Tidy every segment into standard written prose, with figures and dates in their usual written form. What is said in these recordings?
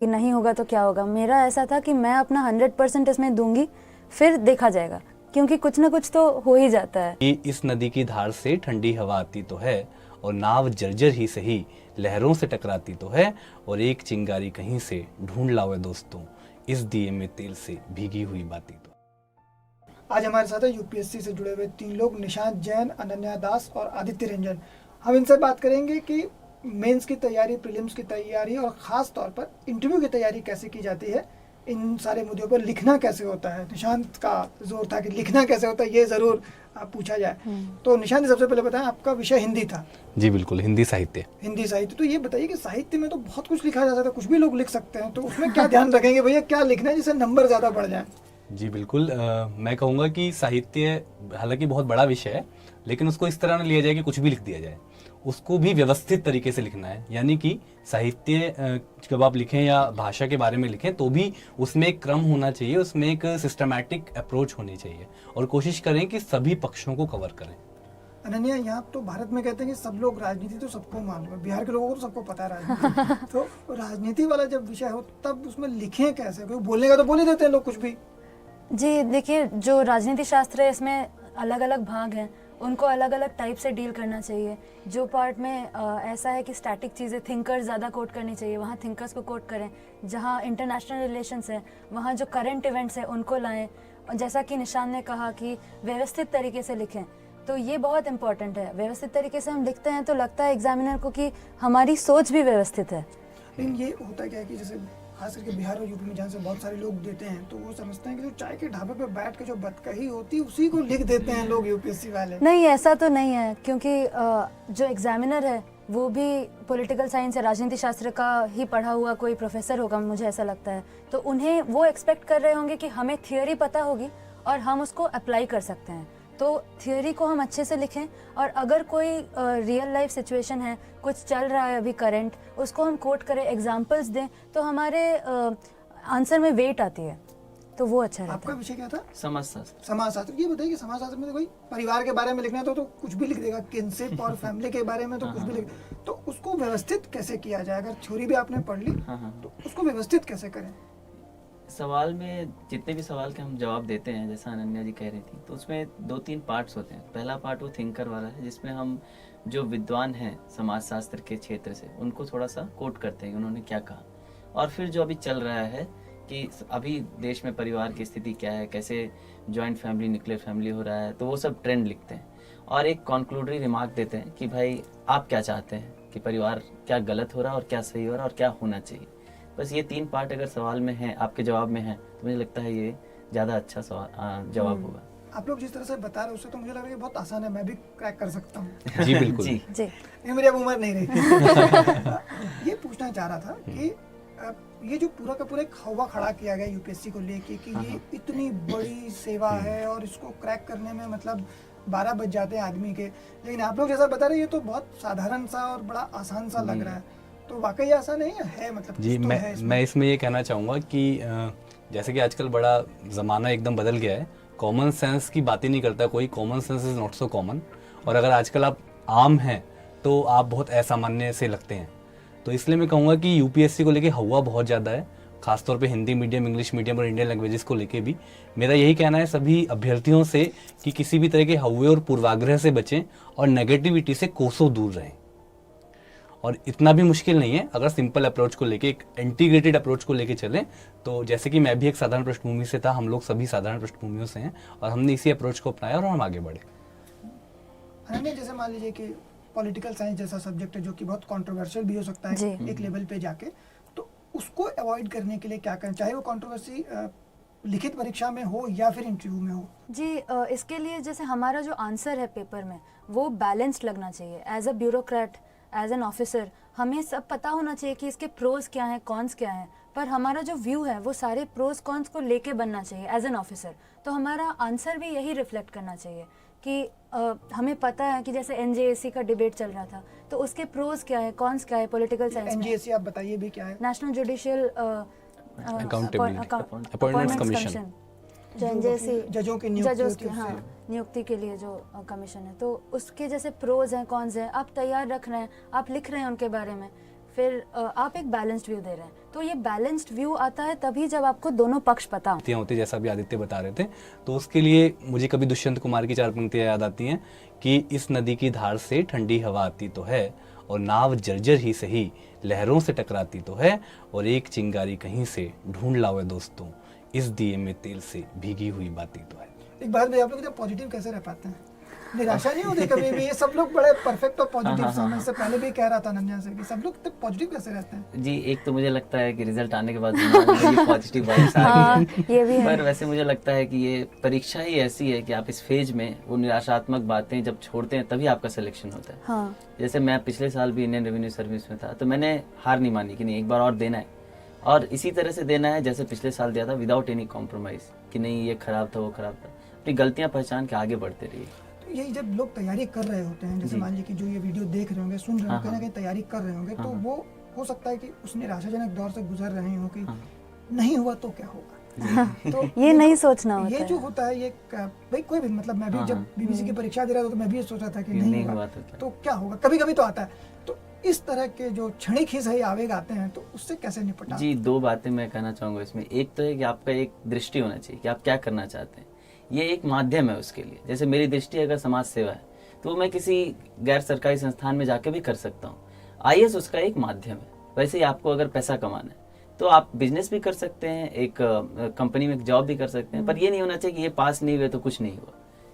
कि नहीं होगा तो क्या होगा। मेरा ऐसा था कि मैं अपना 100% इसमें दूंगी, फिर देखा जाएगा, क्योंकि कुछ ना कुछ तो हो ही जाता है। कि इस नदी की धार से ठंडी हवा आती तो है, और नाव जर्जर ही सही लहरों से टकराती तो है, और एक चिंगारी कहीं से ढूंढ लाओ दोस्तों, इस दिए में तेल से भीगी हुई बाती तो। आज हमारे साथ है यूपीएससी से जुड़े हुए 3 लोग, निशांत जैन, अनन्या दास और आदित्य रंजन। हम इनसे बात करेंगे कि मेंस की तैयारी, प्रीलिम्स की तैयारी और ख़ास तौर पर इंटरव्यू की तैयारी कैसे की जाती है, इन सारे मुद्दों पर लिखना कैसे होता है। निशांत का जोर था कि लिखना कैसे होता है, ये ज़रूर पूछा जाए। तो निशांत, सबसे पहले बताएं, आपका विषय हिंदी था। जी बिल्कुल, हिंदी साहित्य। हिंदी साहित्य, तो ये बताइए कि साहित्य में तो बहुत कुछ लिखा जा सकता है, कुछ भी लोग लिख सकते हैं, तो उसमें क्या ध्यान रखेंगे भैया, क्या लिखना है जिससे नंबर ज़्यादा बढ़ जाए? जी बिल्कुल, मैं कहूँगा कि साहित्य हालांकि बहुत बड़ा विषय है, लेकिन उसको इस तरह न लिया जाए कि कुछ भी लिख दिया जाए। उसको भी व्यवस्थित तरीके से लिखना है, यानी कि साहित्य जब आप लिखें या भाषा के बारे में लिखें तो भी उसमें एक क्रम होना चाहिए, उसमें एक सिस्टमैटिक अप्रोच होनी चाहिए, और कोशिश करें कि सभी पक्षों को कवर करें। अनन्या, यहाँ तो भारत में कहते हैं कि सब लोग, राजनीति तो सबको मालूम है, बिहार के लोगों को तो सबको पता है राजनीति। तो राजनीति वाला जब विषय हो तब उसमें लिखें कैसे? क्योंकि बोलने का तो बोल ही देते हैं लोग कुछ भी। जी देखिए, जो राजनीति शास्त्र है इसमें अलग अलग भाग हैं, उनको अलग अलग टाइप से डील करना चाहिए। जो पार्ट में ऐसा है कि स्टैटिक चीज़ें, थिंकर्स ज़्यादा कोट करनी चाहिए, वहाँ थिंकर्स को कोट करें। जहाँ इंटरनेशनल रिलेशंस है वहाँ जो करंट इवेंट्स हैं उनको लाएं। और जैसा कि निशान ने कहा कि व्यवस्थित तरीके से लिखें, तो ये बहुत इंपॉर्टेंट है। व्यवस्थित तरीके से हम लिखते हैं तो लगता है एग्जामिनर को कि हमारी सोच भी व्यवस्थित है। लेकिन ये होता क्या है कि जैसे खास करके बिहार और यूपी में जहाँ से बहुत सारे लोग देते हैं, तो वो समझते हैं कि जो चाय के ढाबे पे बैठ के जो बतकही होती है उसी को लिख देते हैं लोग, यूपीएससी वाले। नहीं, ऐसा तो नहीं है, क्योंकि जो एग्जामिनर है वो भी पॉलिटिकल साइंस या राजनीति शास्त्र का ही पढ़ा हुआ कोई प्रोफेसर होगा, मुझे ऐसा लगता है। तो उन्हें वो एक्सपेक्ट कर रहे होंगे कि हमें थियोरी पता होगी और हम उसको अप्लाई कर सकते हैं। तो थियोरी को हम अच्छे से लिखें, और अगर कोई रियल लाइफ सिचुएशन है, कुछ चल रहा है अभी करंट, उसको हम कोट करें, एग्जांपल्स दें, तो हमारे आंसर में वेट आती है, तो वो अच्छा रहता है। आपका विषय क्या था? समाजशास्त्र। समाजशास्त्र। ये बताइए कि समाजशास्त्र में तो कोई परिवार के बारे में लिखना है तो कुछ भी लिख देगा, किनशिप और फैमिली के बारे में तो कुछ भी लिख, तो उसको व्यवस्थित कैसे किया जाए? अगर थ्योरी भी आपने पढ़ ली तो उसको व्यवस्थित कैसे करें? सवाल में जितने भी सवाल के हम जवाब देते हैं, जैसा अनन्या जी कह रही थी, तो उसमें 2-3 पार्ट्स होते हैं। पहला पार्ट वो थिंकर वाला है, जिसमें हम जो विद्वान हैं समाजशास्त्र के क्षेत्र से उनको थोड़ा सा कोट करते हैं कि उन्होंने क्या कहा। और फिर जो अभी चल रहा है कि अभी देश में परिवार की स्थिति क्या है, कैसे जॉइंट फैमिली, न्यूक्लियर फैमिली हो रहा है, तो वो सब ट्रेंड लिखते हैं और एक कॉन्क्लूडरी रिमार्क देते हैं कि भाई आप क्या चाहते हैं, कि परिवार क्या गलत हो रहा है और क्या सही हो रहा है और क्या होना चाहिए। बस ये 3 पार्ट अगर सवाल में है, आपके जवाब में है, तो मुझे लगता है ये ज़्यादा अच्छा जवाब होगा। आप लोग जिस तरह से बता रहे हो उससे तो मुझे लग रहा है कि बहुत आसान है, मैं भी क्रैक कर सकता हूँ। जी बिल्कुल। जी। नहीं, मेरी अब उम्र नहीं रही। ये पूछना चाह रहा था कि ये जो पूरा का पूरा एक हवा खड़ा किया गया यूपीएससी को लेके कि ये इतनी बड़ी सेवा है और इसको क्रैक करने में मतलब 12 बज जाते हैं आदमी के, लेकिन आप लोग जैसा बता रहे हैं ये तो बहुत साधारण सा और बड़ा आसान सा लग रहा है, तो वाकई आसान है? मतलब जी, मैं इसमें ये कहना चाहूँगा कि जैसे कि आजकल बड़ा ज़माना एकदम बदल गया है, कॉमन सेंस की बात ही नहीं करता कोई, common sense is not so common, और अगर आजकल आप आम हैं तो आप बहुत असामान्य से लगते हैं। तो इसलिए मैं कहूँगा कि यूपीएससी को लेके हवा बहुत ज़्यादा है, खासतौर पे हिंदी मीडियम, इंग्लिश मीडियम और इंडियन लैंग्वेजेस को लेके भी। मेरा यही कहना है सभी अभ्यर्थियों से कि किसी भी तरह के हवे और पूर्वाग्रह से बचें और नेगेटिविटी से कोसों दूर रहें। और इतना भी मुश्किल नहीं है, अगर सिंपल अप्रोच को लेके, एक इंटीग्रेटेड अप्रोच को लेके चलें, तो जैसे कि मैं भी एक साधारण पृष्ठभूमि से था, हम लोग सभी साधारण पृष्ठभूमियों से हैं, और हमने इसी अप्रोच को अपनाया और हम आगे बढ़े। अनन्या, जैसे मान लीजिए कि पॉलिटिकल साइंस जैसा सब्जेक्ट है जो कि बहुत कंट्रोवर्शियल भी हो सकता है एक लेवल पे जाके, तो उसको अवॉइड करने के लिए क्या करें, चाहे वो कंट्रोवर्सी लिखित परीक्षा में हो या फिर इंटरव्यू में हो? जी, इसके लिए जैसे हमारा जो आंसर है पेपर में वो बैलेंस्ड लगना चाहिए। As a bureaucrat, as an officer, हमें सब पता होना चाहिए कि इसके प्रोज क्या हैं, कॉन्स क्या हैं, पर हमारा जो व्यू है वो सारे प्रोज कॉन्स को लेके बनना चाहिए एज एन ऑफिसर। तो हमारा आंसर भी यही रिफ्लेक्ट करना चाहिए कि हमें पता है कि जैसे एनजेएसी का डिबेट चल रहा था, तो उसके प्रोज क्या है, कॉन्स क्या है पॉलिटिकल साइंस में। एनजेएसी आप बताइए भी क्या है? नेशनल जुडिशियल अपॉइंटमेंट्स कमीशन, जो एनजेएसी जजों की नियुक्ति के लिए जो कमीशन है, तो उसके जैसे प्रोज हैं, कॉन्स हैं, आप तैयार रख रहे हैं, आप लिख रहे हैं उनके बारे में, फिर आप एक बैलेंस्ड व्यू दे रहे हैं। तो ये बैलेंस्ड व्यू आता है तभी जब आपको दोनों पक्ष पता हो। होते जैसा भी आदित्य बता रहे थे, तो उसके लिए मुझे कभी दुष्यंत कुमार की 4 पंक्तियां याद आती हैं कि इस नदी की धार से ठंडी हवा आती तो है, और नाव जर्जर ही सही लहरों से टकराती तो है, और एक चिंगारी कहीं से ढूंढ लाओ दोस्तों, इस दिए में तेल से भीगी हुई बाती तो है। एक बात में आप लोग पॉजिटिव कैसे रह पाते हैं? निराशा नहीं होती कभी भी? ये सब लोग बड़े परफेक्ट और पॉजिटिव से, मैं इससे पहले भी कह रहा था अनन्या से कि सब लोग तो पॉजिटिव कैसे रहते हैं? जी, एक तो मुझे लगता है कि रिजल्ट आने के बाद पॉजिटिव वाइब्स आ हाँ, गई। ये भी है। पर वैसे मुझे लगता है कि ये परीक्षा ही ऐसी है कि आप इस फेज में वो निराशात्मक बातें जब छोड़ते हैं तभी आपका सिलेक्शन होता है। हाँ। जैसे मैं पिछले साल भी इंडियन रेवेन्यू सर्विस में था, तो मैंने हार नहीं मानी कि नहीं, एक बार और देना है, और इसी तरह से देना है जैसे पिछले साल दिया था, विदाउट एनी कॉम्प्रोमाइज कि नहीं ये खराब था वो खराब था। अपनी गलतियां पहचान के आगे बढ़ते रहिए। तो यही जब लोग तैयारी कर रहे होते हैं, जैसे मान लीजिए कि जो ये वीडियो देख रहे होंगे, सुन रहे होंगे, कहीं ना कहीं तैयारी कर रहे होंगे, तो वो हो सकता है कि उस निराशाजनक दौर से गुजर रहे हो कि नहीं हुआ तो क्या होगा। तो ये नहीं सोचना होता ये है। जो होता है ये भाई कोई भी, मतलब मैं भी जब बीबीसी की परीक्षा दे रहा था तो मैं भी ये सोच रहा था कि नहीं हुआ तो क्या होगा, कभी कभी तो आता है। तो इस तरह के जो क्षणिक ही सही आवेग आते हैं, तो उससे कैसे निपटा? जी, 2 बातें मैं कहना चाहूँगा इसमें। एक तो है कि आपका एक दृष्टि होना चाहिए कि आप क्या करना चाहते हैं, ये एक माध्यम है उसके लिए। जैसे मेरी दृष्टि अगर समाज सेवा है तो मैं किसी गैर सरकारी संस्थान में जाके भी कर सकता हूँ। आईएएस उसका एक माध्यम है। वैसे ही आपको अगर पैसा कमाना है तो आप बिजनेस भी कर सकते हैं, एक कंपनी में जॉब भी कर सकते हैं, पर ये नहीं होना चाहिए कि ये पास नहीं हुए तो कुछ नहीं हुआ,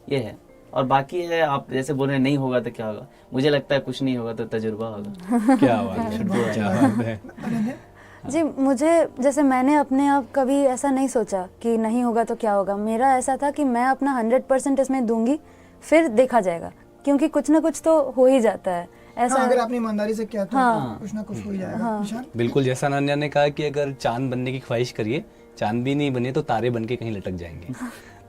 ये है। और बाकी है, आप जैसे बोल रहे हैं नहीं होगा तो क्या होगा, मुझे लगता है कुछ नहीं होगा तो तजुर्बा होगा। क्या बात है, क्या बात है। जी, मुझे जैसे मैंने अपने आप कभी ऐसा नहीं सोचा कि नहीं होगा तो क्या होगा। मेरा ऐसा था कि मैं अपना 100% इसमें दूंगी, फिर देखा जाएगा, क्योंकि कुछ ना कुछ तो हो ही जाता है ऐसा। अगर आपने ईमानदारी से किया तो हाँ। कुछ ना कुछ हो ही जाएगा। निशान? बिल्कुल, जैसा अनन्या ने कहा कि अगर चांद बनने की ख्वाहिश करिए, चांद भी नहीं बने तो तारे बन के कहीं लटक जाएंगे।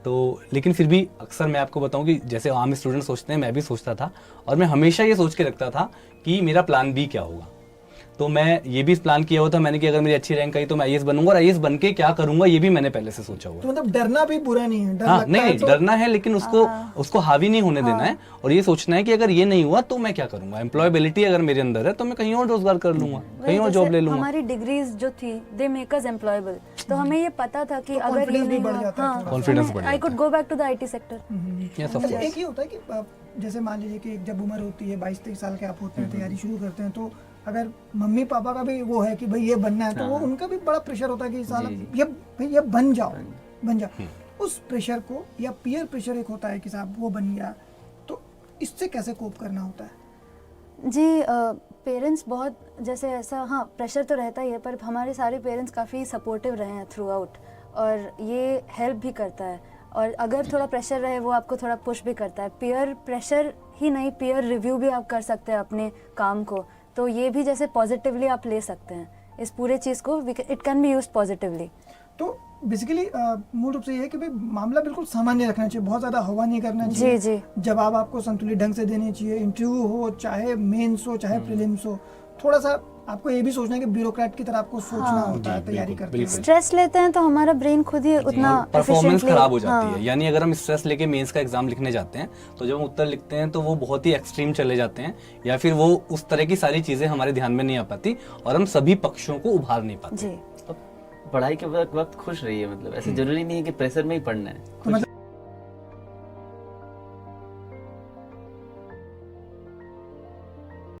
तो लेकिन फिर भी अक्सर मैं आपको बताऊं कि जैसे आम स्टूडेंट सोचते हैं, मैं भी सोचता था, और मैं हमेशा ये सोच के रखता था कि मेरा प्लान बी क्या होगा। तो मैं ये भी प्लान किया हुआ था मैंने कि अगर मेरी अच्छी रैंक आई तो मैं आईएएस बनूंगा, और आईएएस बन के क्या करूंगा ये भी मैंने पहले से सोचा हुआ। तो मतलब डरना भी बुरा नहीं है, डर हाँ, लगता नहीं है तो डरना है, लेकिन उसको हावी नहीं होने देना है, और ये सोचना है कि अगर ये नहीं हुआ तो मैं क्या करूंगा। एम्प्लॉयबिलिटी अगर मेरे अंदर है तो मैं कहीं और रोजगार कर लूंगा, कहीं और जॉब ले लूंगा। हमारी डिग्रीज जो थी दे मेक अस एम्प्लॉयबल, तो हमें ये पता था कि अगर ये confidence भी नहीं बढ़ हुआ, जाता है थोड़ा सा। Confidence बढ़ I could go back to the IT sector. Yes, of अच्छा, course. एक ही होता है कि जैसे मान लीजिए कि जब उम्र होती है 22-23 साल के आप होते हैं, तैयारी शुरू करते हैं, तो अगर मम्मी पापा का भी वो है कि भाई ये बनना है, तो वो उनका भी बड़ा प्रेशर होता है कि साला ये बन जाओ। उस प्रेशर को, या पीयर प्रेशर एक होता है कि साहब वो बन गया, तो इससे कैसे कोप करना होता है? जी, पेरेंट्स बहुत जैसे ऐसा, हाँ प्रेशर तो रहता ही है, पर हमारे सारे पेरेंट्स काफ़ी सपोर्टिव रहे हैं थ्रू आउट, और ये हेल्प भी करता है। और अगर थोड़ा प्रेशर रहे वो आपको थोड़ा पुश भी करता है। पीयर प्रेशर ही नहीं, पीयर रिव्यू भी आप कर सकते हैं अपने काम को, तो ये भी जैसे पॉजिटिवली आप ले सकते हैं इस पूरे चीज़ को, it can be used positively. तो बेसिकली मूल रूप से ये है कि भाई मामला बिल्कुल सामान्य रखना चाहिए, बहुत ज़्यादा हवा नहीं करना चाहिए। जी। जवाब आपको संतुलित ढंग से देने चाहिए, इंटरव्यू हो चाहे मेंस हो चाहे प्रीलिम्स हो। थोड़ा सा आपको ये भी सोचना है कि ब्यूरोक्रेट की तरह आपको सोचना होता है तैयारी करते हुए। स्ट्रेस लेते हैं तो हमारा ब्रेन खुद ही उतना परफॉर्मेंस efficiently- खराब हो जाती हाँ। है। यानी अगर हम स्ट्रेस लेके मेंस का एग्जाम लिखने जाते हैं तो जब हम उत्तर लिखते हैं तो वो बहुत ही एक्सट्रीम चले जाते हैं, या फिर वो उस तरह की सारी चीजें हमारे ध्यान में नहीं आ पाती, और हम सभी पक्षों को उभार नहीं पाते। जी। पढ़ाई के वक्त खुश रहिए, मतलब ऐसे जरूरी नहीं है कि प्रेशर में ही पढ़ना है। तो मतलब